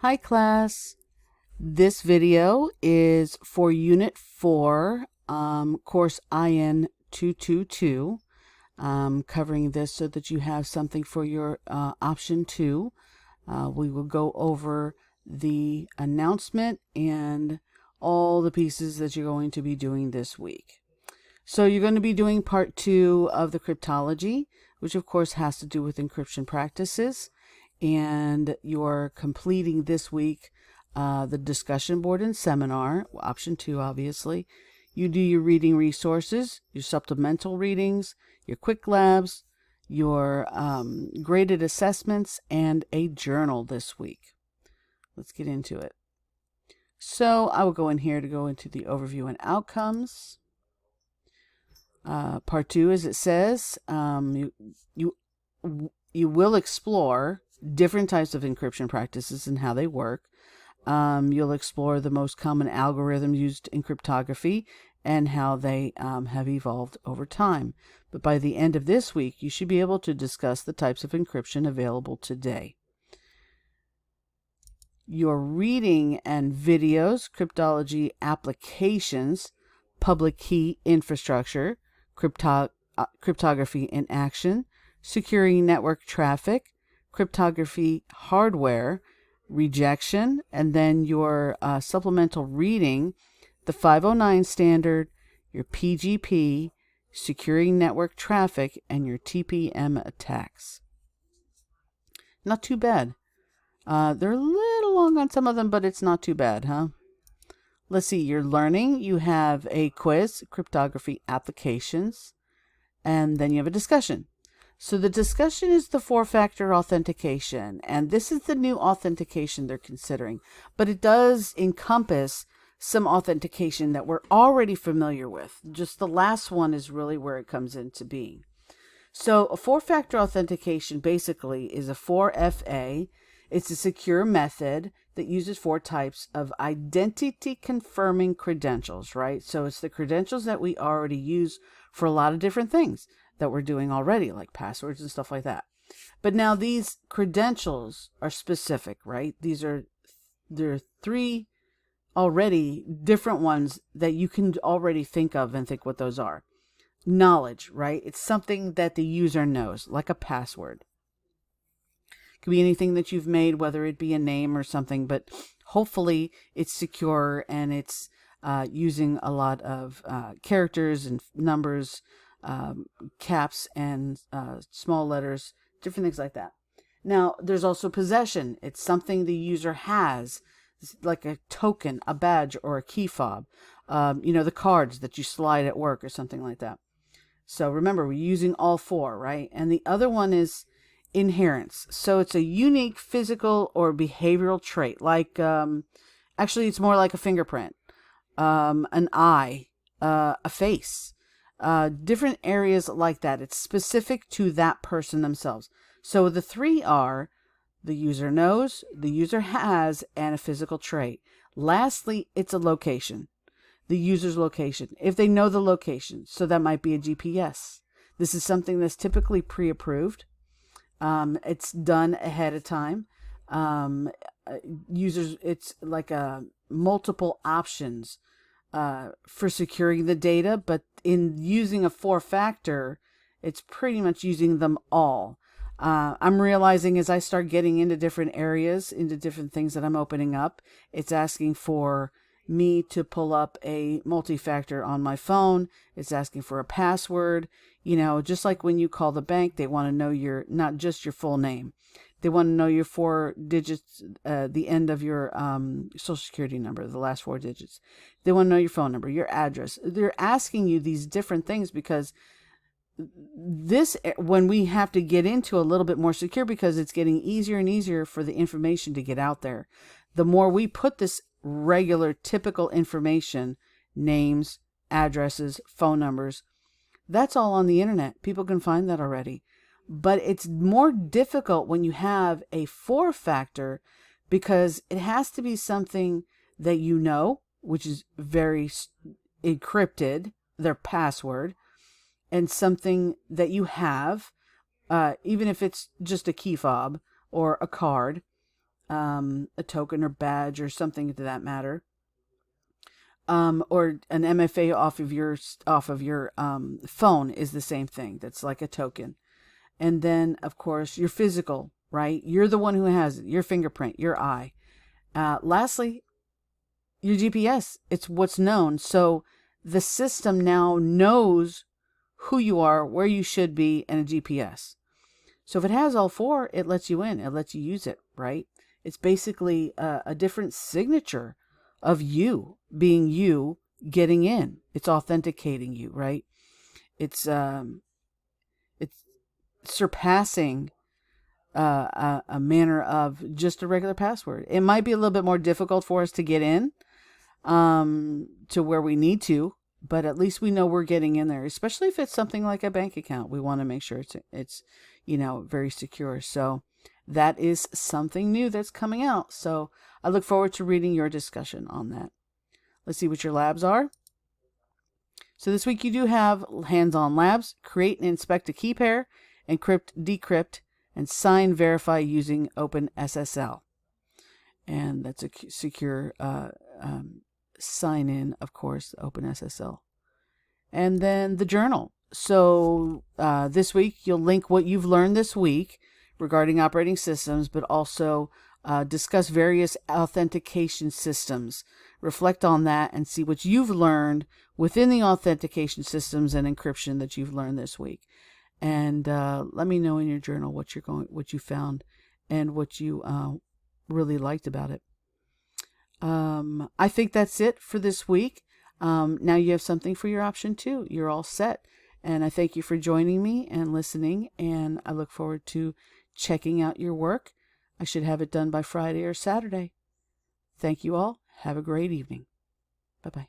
Hi class, this video is for Unit 4, course IN222, covering this so that you have something for your option 2. We will go over the announcement and all the pieces that you're going to be doing this week. So you're going to be doing part 2 of the cryptology, which of course has to do with encryption practices. And you're completing this week the discussion board and seminar, option 2 obviously. You do your reading resources, your supplemental readings, your quick labs, your graded assessments, and a journal this week. Let's get into it. So I will go in here to go into the overview and outcomes. Part 2, as it says, you will explore different types of encryption practices and how they work. You'll explore the most common algorithms used in cryptography and how they have evolved over time. But by the end of this week, you should be able to discuss the types of encryption available today. Your reading and videos, cryptology applications, public key infrastructure, cryptography in action, securing network traffic, cryptography hardware, rejection, and then your supplemental reading, the 509 standard, your PGP, securing network traffic, and your TPM attacks. Not too bad. They're a little long on some of them, but it's not too bad, huh? Let's see, you're learning. You have a quiz, cryptography applications, and then you have a discussion. So the discussion is the 4-factor authentication, and this is the new authentication they're considering, but it does encompass some authentication that we're already familiar with. Just the last one is really where it comes into being. So a 4-factor authentication basically is a 4FA. It's a secure method that uses 4 types of identity confirming credentials, right? So it's the credentials that we already use for a lot of different things that we're doing already, like passwords and stuff like that. But now these credentials are specific, right? There are 3 already different ones that you can already think of and think what those are. Knowledge, right? It's something that the user knows, like a password. It could be anything that you've made, whether it be a name or something, but hopefully it's secure and it's using a lot of characters and numbers, caps and small letters, different things like that. Now, there's also possession. It's something the user has, like a token, a badge, or a key fob. The cards that you slide at work or something like that. So remember, we're using all 4, right? And the other one is inherence. So it's a unique physical or behavioral trait. Like, actually, it's more like a fingerprint, an eye, a face. Different areas like that. It's specific to that person themselves. So the 3 are the user knows, the user has, and a physical trait. Lastly, it's a location, the user's location, if they know the location. So that might be a GPS. This is something that's typically pre-approved. It's done ahead of time. Users, it's like multiple options for securing the data, but in using a 4-factor, it's pretty much using them all. I'm realizing as I start getting into different areas, into different things that I'm opening up, it's asking for me to pull up a multi-factor on my phone. It's asking for a password. Just like when you call the bank, they want to know not just your full name. They want to know your 4 digits, the end of your social security number, the last 4 digits. They want to know your phone number, your address. They're asking you these different things because when we have to get into a little bit more secure, because it's getting easier and easier for the information to get out there. The more we put this regular, typical information, names, addresses, phone numbers, that's all on the internet. People can find that already. But it's more difficult when you have a 4-factor because it has to be something that you know, which is very encrypted, their password, and something that you have, even if it's just a key fob or a card, a token or badge or something to that matter. Or an MFA off of your phone is the same thing. That's like a token. And then, of course, your physical, right? You're the one who has it, your fingerprint, your eye. Lastly, your GPS. It's what's known. So the system now knows who you are, where you should be, and a GPS. So if it has all four, it lets you in. It lets you use it, right? It's basically a different signature of you being you getting in. It's authenticating you, right? It's surpassing a manner of just a regular password. It might be a little bit more difficult for us to get in to where we need to, but at least we know we're getting in there, especially if it's something like a bank account. We want to make sure it's very secure. So that is something new that's coming out. So I look forward to reading your discussion on that. Let's see what your labs are. So this week you do have hands-on labs: create and inspect a key pair, encrypt, decrypt, and sign verify using OpenSSL. And that's a secure sign in, of course, OpenSSL. And then the journal. So this week you'll link what you've learned this week regarding operating systems, but also discuss various authentication systems. Reflect on that and see what you've learned within the authentication systems and encryption that you've learned this week. And let me know in your journal what you found, and what you really liked about it. I think that's it for this week. Now you have something for your option 2. You're all set. And I thank you for joining me and listening. And I look forward to checking out your work. I should have it done by Friday or Saturday. Thank you all. Have a great evening. Bye-bye.